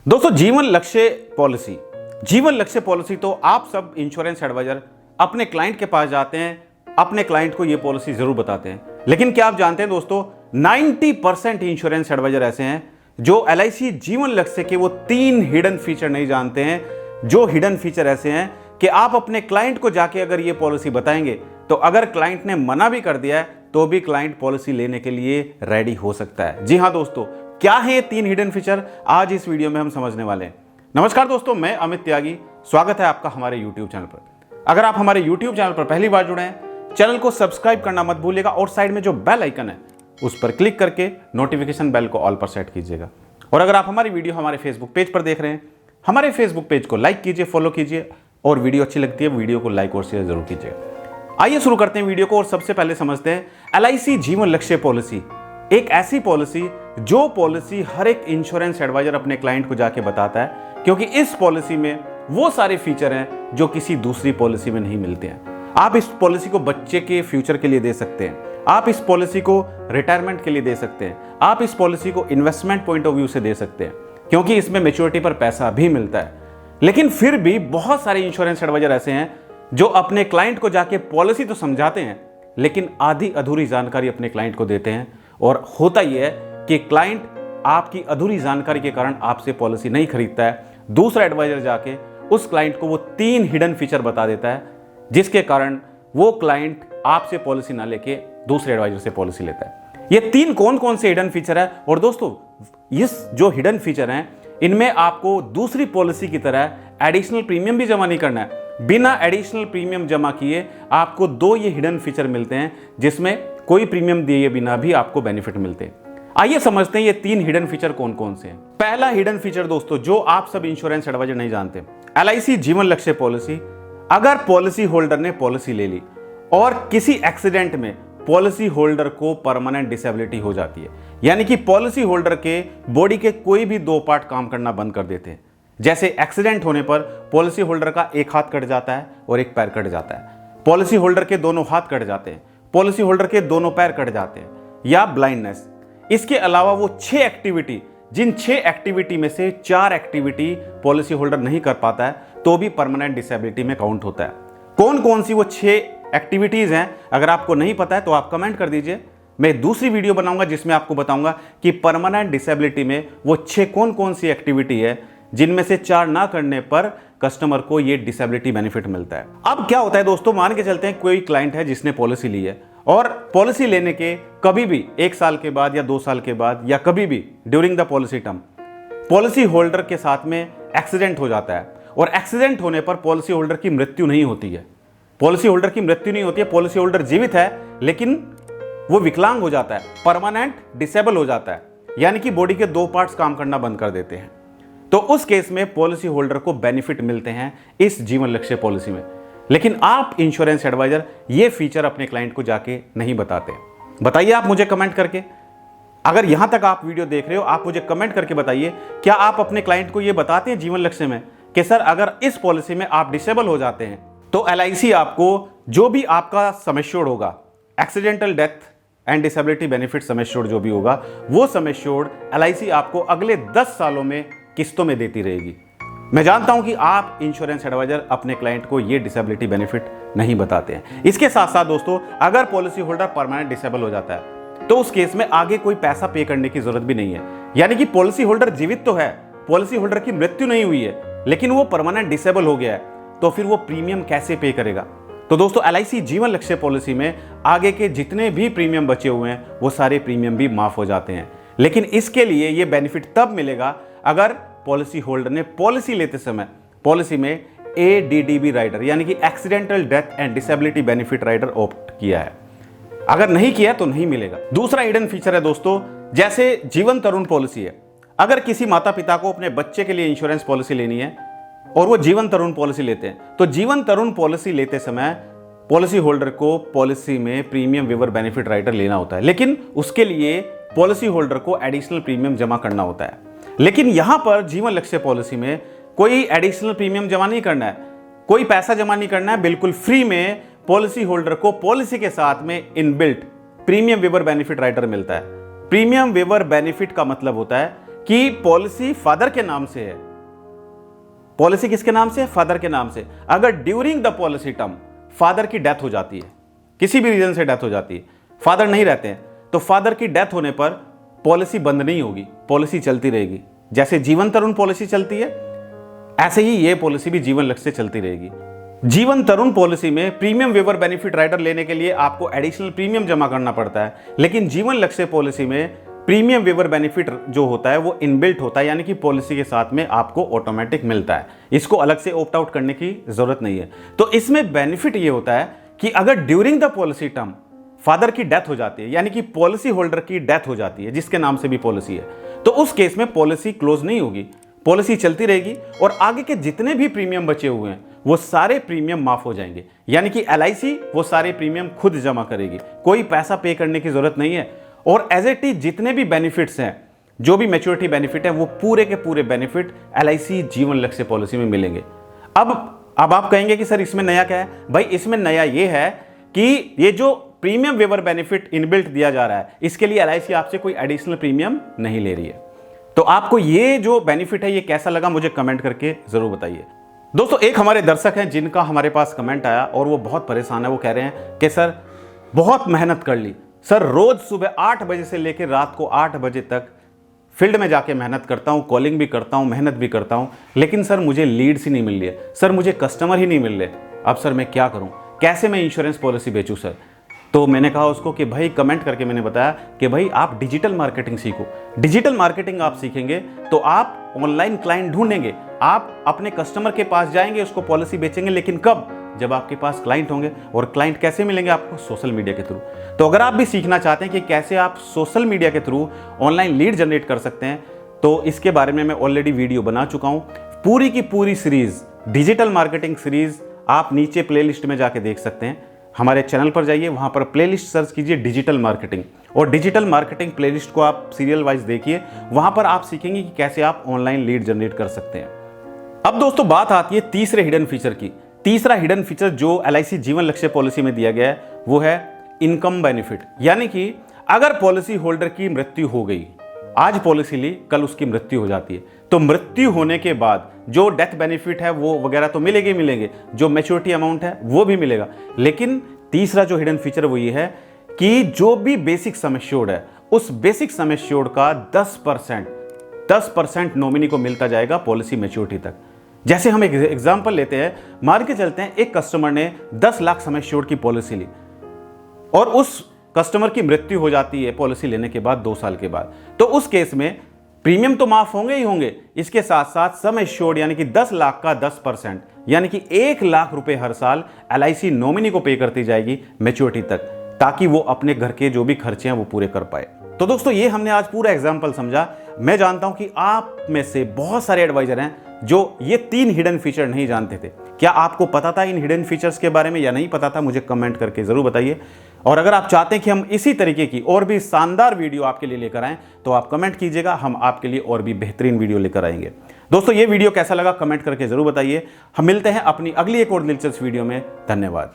दोस्तों जीवन लक्ष्य पॉलिसी तो आप सब इंश्योरेंस एडवाइजर अपने क्लाइंट के पास जाते हैं, अपने क्लाइंट को ये पॉलिसी जरूर बताते हैं। लेकिन क्या आप जानते हैं दोस्तों, 90% इंश्योरेंस एडवाइजर ऐसे हैं जो एलआईसी जीवन लक्ष्य के वो 3 हिडन फीचर नहीं जानते हैं। जो हिडन फीचर ऐसे हैं कि आप अपने क्लाइंट को जाके अगर ये पॉलिसी बताएंगे तो अगर क्लाइंट ने मना भी कर दिया है तो भी क्लाइंट पॉलिसी लेने के लिए रेडी हो सकता है। जी हां दोस्तों, क्या है ये 3 हिडन फीचर, आज इस वीडियो में हम समझने वाले हैं। नमस्कार दोस्तों, मैं अमित त्यागी, स्वागत है आपका हमारे YouTube चैनल पर। अगर आप हमारे YouTube चैनल पर पहली बार जुड़े हैं, चैनल को सब्सक्राइब करना मत भूलिएगा और साइड में जो बेल आइकन है उस पर क्लिक करके नोटिफिकेशन बेल को ऑल पर सेट कीजिएगा। और अगर आप हमारी वीडियो हमारे फेसबुक पेज पर देख रहे हैं, हमारे फेसबुक पेज को लाइक कीजिए, फॉलो कीजिए और वीडियो अच्छी लगती है वीडियो को लाइक और शेयर जरूर कीजिएगा। आइए शुरू करते हैं वीडियो को और सबसे पहले समझते हैं एलआईसी जीवन लक्ष्य पॉलिसी। एक ऐसी पॉलिसी जो पॉलिसी हर एक इंश्योरेंस एडवाइजर अपने क्लाइंट को जाके बताता है, क्योंकि इस पॉलिसी में वो सारे फीचर हैं जो किसी दूसरी पॉलिसी में नहीं मिलते हैं। आप इस पॉलिसी को बच्चे के फ्यूचर के लिए दे सकते हैं, आप इस पॉलिसी को रिटायरमेंट के लिए दे सकते हैं, आप इस पॉलिसी को इन्वेस्टमेंट पॉइंट ऑफ व्यू से दे सकते हैं, क्योंकि इसमें मैच्योरिटी पर पैसा भी मिलता है। लेकिन फिर भी बहुत सारे इंश्योरेंस एडवाइजर ऐसे हैं जो अपने क्लाइंट को जाके पॉलिसी तो समझाते हैं लेकिन आधी अधूरी जानकारी अपने क्लाइंट को देते हैं। और होता यह है कि क्लाइंट आपकी अधूरी जानकारी के कारण आपसे पॉलिसी नहीं खरीदता है। दूसरा एडवाइजर जाके उस क्लाइंट को वो 3 हिडन फीचर बता देता है, जिसके कारण वो क्लाइंट आपसे पॉलिसी ना लेके दूसरे एडवाइजर से पॉलिसी लेता है। ये 3 कौन कौन से हिडन फीचर है? और दोस्तों, इस जो हिडन फीचर हैं इनमें आपको दूसरी पॉलिसी की तरह एडिशनल प्रीमियम भी जमा नहीं करना है। बिना एडिशनल प्रीमियम जमा किए आपको 2 ये हिडन फीचर मिलते हैं, जिसमें कोई प्रीमियम दिए बिना भी आपको बेनिफिट मिलते हैं। आइए समझते हैं ये 3 हिडन फीचर कौन कौन से हैं। पहला हिडन फीचर दोस्तों जो आप सब इंश्योरेंस एडवाइजर नहीं जानते, एलआईसी जीवन लक्ष्य पॉलिसी, अगर पॉलिसी होल्डर ने पॉलिसी ले ली और किसी एक्सीडेंट में पॉलिसी होल्डर को परमानेंट डिसेबिलिटी हो जाती है, यानी कि पॉलिसी होल्डर के बॉडी के कोई भी 2 पार्ट काम करना बंद कर देते हैं। जैसे एक्सीडेंट होने पर पॉलिसी होल्डर का एक हाथ कट जाता है और एक पैर कट जाता है, पॉलिसी होल्डर के दोनों हाथ कट जाते हैं, पॉलिसी होल्डर के दोनों पैर कट जाते हैं, या ब्लाइंडनेस। इसके अलावा वो 6 एक्टिविटी, जिन 6 एक्टिविटी में से 4 एक्टिविटी पॉलिसी होल्डर नहीं कर पाता है तो भी परमानेंट डिसेबिलिटी में काउंट होता है। कौन कौन सी वो 6 एक्टिविटीज हैं, अगर आपको नहीं पता है तो आप कमेंट कर दीजिए। मैं दूसरी वीडियो बनाऊंगा जिसमें आपको बताऊंगा कि परमानेंट डिसेबिलिटी में वो 6 कौन कौन सी एक्टिविटी है जिनमें से 4 ना करने पर कस्टमर को ये डिसेबिलिटी बेनिफिट मिलता है। अब क्या होता है दोस्तों, मान के चलते हैं कोई क्लाइंट है जिसने पॉलिसी ली है और पॉलिसी लेने के कभी भी 1 साल के बाद या 2 साल के बाद या कभी भी during the policy term policy holder के साथ में एक्सीडेंट हो जाता है और एक्सीडेंट होने पर पॉलिसी होल्डर की मृत्यु नहीं होती है। पॉलिसी होल्डर की मृत्यु नहीं होती है, पॉलिसी होल्डर जीवित है लेकिन वो विकलांग हो जाता है, परमानेंट डिसेबल हो जाता है, यानी कि बॉडी के 2 पार्ट्स काम करना बंद कर देते हैं। तो उस केस में पॉलिसी होल्डर को बेनिफिट मिलते हैं इस जीवन लक्ष्य पॉलिसी में। लेकिन आप इंश्योरेंस एडवाइजर ये फीचर अपने क्लाइंट को जाके नहीं बताते। बताइए आप मुझे कमेंट करके। अगर यहां तक आप वीडियो देख रहे हो, आप मुझे कमेंट करके बताइए, क्या आप अपने क्लाइंट को ये बताते हैं जीवन लक्ष्य में कि सर अगर इस पॉलिसी में आप डिसेबल हो जाते हैं तो एलआईसी आपको जो भी आपका सम एश्योर्ड होगा, accidental death and disability benefit sum assured जो भी होगा, वो सम एश्योर्ड एलआईसी आपको अगले 10 सालों में किस्तों में देती रहेगी। मैं जानता हूं कि आप इंश्योरेंस एडवाइजर अपने क्लाइंट को ये डिसेबिलिटी बेनिफिट नहीं बताते हैं। इसके साथ साथ दोस्तों, अगर पॉलिसी होल्डर परमानेंट डिसेबल हो जाता है तो उस केस में आगे कोई पैसा पे करने की जरूरत भी नहीं है, यानी कि पॉलिसी होल्डर जीवित तो है, पॉलिसी होल्डर की मृत्यु नहीं हुई है, लेकिन वो परमानेंट डिसेबल हो गया है, तो फिर वो प्रीमियम कैसे पे करेगा? तो दोस्तों, एलआईसी जीवन लक्ष्य पॉलिसी में आगे के जितने भी प्रीमियम बचे हुए हैं वो सारे प्रीमियम भी माफ हो जाते हैं। लेकिन इसके लिए ये बेनिफिट तब मिलेगा अगर पॉलिसी होल्डर ने पॉलिसी लेते समय पॉलिसी में एडीडीबी राइडर, यानी कि accidental death and disability benefit rider opt किया है। अगर नहीं किया तो नहीं मिलेगा। दूसरा हिडन फीचर है दोस्तों, जैसे जीवन तरुण पॉलिसी है। अगर किसी माता पिता को अपने बच्चे के लिए इंश्योरेंस पॉलिसी लेनी है और वो जीवन तरुण पॉलिसी लेते हैं, तो जीवन तरुण पॉलिसी लेते समय पॉलिसी होल्डर को पॉलिसी में प्रीमियम वेवर बेनिफिट राइडर लेना होता है, लेकिन उसके लिए पॉलिसी होल्डर को एडिशनल प्रीमियम जमा करना होता है। लेकिन यहां पर जीवन लक्ष्य पॉलिसी में कोई एडिशनल प्रीमियम जमा नहीं करना है, कोई पैसा जमा नहीं करना है, बिल्कुल फ्री में पॉलिसी होल्डर को पॉलिसी के साथ में inbuilt premium waiver benefit rider मिलता है। प्रीमियम वेवर बेनिफिट का मतलब होता है कि पॉलिसी फादर के नाम से है। पॉलिसी किसके नाम से है? फादर के नाम से। अगर during the policy term father की डेथ हो जाती है, किसी भी रीजन से डेथ हो जाती है, फादर नहीं रहते हैं, तो फादर की डेथ होने पर पॉलिसी बंद नहीं होगी, पॉलिसी चलती रहेगी। जैसे जीवन तरुण पॉलिसी चलती है, ऐसे ही ये पॉलिसी भी जीवन लक्ष्य से चलती रहेगी। जीवन तरुण पॉलिसी में प्रीमियम वेवर बेनिफिट राइडर लेने के लिए आपको एडिशनल प्रीमियम जमा करना पड़ता है, लेकिन जीवन लक्ष्य पॉलिसी में प्रीमियम वेवर बेनिफिट जो होता है वो इनबिल्ट होता है, यानी कि पॉलिसी के साथ में आपको ऑटोमेटिक मिलता है, इसको अलग से ऑप्ट आउट करने की जरूरत नहीं है। तो इसमें बेनिफिट ये होता है कि अगर during the policy term father की डेथ हो जाती है, यानी कि पॉलिसी होल्डर की डेथ हो जाती है जिसके नाम से भी पॉलिसी है, तो उस केस में पॉलिसी क्लोज नहीं होगी, पॉलिसी चलती रहेगी और आगे के जितने भी प्रीमियम बचे हुए हैं वो सारे प्रीमियम माफ हो जाएंगे, यानी कि एलआईसी वो सारे प्रीमियम खुद जमा करेगी, कोई पैसा पे करने की जरूरत नहीं है। और एज इट इज जितने भी बेनिफिट्स हैं, जो भी मैच्योरिटी बेनिफिट है, वो पूरे के पूरे बेनिफिट एलआईसी जीवन लक्ष्य पॉलिसी में मिलेंगे। अब आप कहेंगे कि सर इसमें नया क्या है? भाई इसमें नया ये है कि ये जो प्रीमियम वेवर बेनिफिट इनबिल्ट दिया जा रहा है, इसके लिए एलआईसी आपसे कोई एडिशनल प्रीमियम नहीं ले रही है। तो आपको ये जो बेनिफिट है ये कैसा लगा मुझे कमेंट करके जरूर बताइए। दोस्तों, एक हमारे दर्शक हैं जिनका हमारे पास कमेंट आया और वो बहुत परेशान है। वो कह रहे हैं कि सर बहुत मेहनत कर ली सर, रोज सुबह 8 बजे से लेकर रात को 8 बजे तक फील्ड में जाके मेहनत करता हूं, कॉलिंग भी करता हूं, मेहनत भी करता हूं, लेकिन सर मुझे लीड्स ही नहीं मिल रही है, सर मुझे कस्टमर ही नहीं मिल रहे। अब सर मैं क्या करूं, कैसे मैं इंश्योरेंस पॉलिसी बेचूं सर? तो मैंने कहा उसको कि भाई कमेंट करके मैंने बताया कि भाई आप डिजिटल मार्केटिंग सीखो। डिजिटल मार्केटिंग आप सीखेंगे तो आप ऑनलाइन क्लाइंट ढूंढेंगे, आप अपने कस्टमर के पास जाएंगे, उसको पॉलिसी बेचेंगे, लेकिन कब? जब आपके पास क्लाइंट होंगे। और क्लाइंट कैसे मिलेंगे आपको? सोशल मीडिया के थ्रू। तो अगर आप भी सीखना चाहते हैं कि कैसे आप सोशल मीडिया के थ्रू ऑनलाइन लीड जनरेट कर सकते हैं, तो इसके बारे में मैं ऑलरेडी वीडियो बना चुका हूं। पूरी की पूरी सीरीज, डिजिटल मार्केटिंग सीरीज, आप नीचे प्लेलिस्ट में जाके देख सकते हैं। हमारे चैनल पर जाइए, वहां पर प्लेलिस्ट सर्च कीजिए डिजिटल मार्केटिंग, और डिजिटल मार्केटिंग प्लेलिस्ट को आप सीरियल वाइज देखिए, वहां पर आप सीखेंगे कि कैसे आप ऑनलाइन लीड जनरेट कर सकते हैं। अब दोस्तों बात आती है तीसरे हिडन फीचर की। तीसरा हिडन फीचर जो एलआईसी जीवन लक्ष्य पॉलिसी में दिया गया है वो है इनकम बेनिफिट, यानी कि अगर पॉलिसी होल्डर की मृत्यु हो गई, आज पॉलिसी ली, कल उसकी मृत्यु हो जाती है, तो मृत्यु होने के बाद जो डेथ बेनिफिट है वो वगैरह तो मिलेंगे, जो मैच्योरिटी अमाउंट है वो भी मिलेगा। लेकिन तीसरा जो हिडन फीचर वो ये है कि जो भी बेसिक सम एश्योर्ड है, उस बेसिक सम एश्योर्ड का 10% नॉमिनी को मिलता जाएगा पॉलिसी मैच्योरिटी तक। जैसे हम एक एग्जांपल लेते हैं, मान के चलते हैं एक कस्टमर ने 10 लाख सम एश्योर्ड की पॉलिसी ली और उस कस्टमर की मृत्यु हो जाती है पॉलिसी लेने के बाद 2 साल के बाद, तो उस केस में प्रीमियम तो माफ होंगे ही होंगे, इसके साथ साथ सम एश्योर्ड यानी कि 10 लाख का 10% यानी कि 1 लाख रुपए हर साल एलआईसी नॉमिनी को पे करती जाएगी मैच्योरिटी तक, ताकि वो अपने घर के जो भी खर्चे हैं वो पूरे कर पाए। तो दोस्तों ये हमने आज पूरा एग्जाम्पल समझा। मैं जानता हूं कि आप में से बहुत सारे एडवाइजर हैं जो ये 3 हिडन फीचर नहीं जानते थे। क्या आपको पता था इन हिडन फीचर्स के बारे में या नहीं पता था? मुझे कमेंट करके जरूर बताइए। और अगर आप चाहते हैं कि हम इसी तरीके की और भी शानदार वीडियो आपके लिए लेकर आएं, तो आप कमेंट कीजिएगा, हम आपके लिए और भी बेहतरीन वीडियो लेकर आएंगे। दोस्तों ये वीडियो कैसा लगा कमेंट करके जरूर बताइए। हम मिलते हैं अपनी अगली एक और दिलचस्प वीडियो में। धन्यवाद।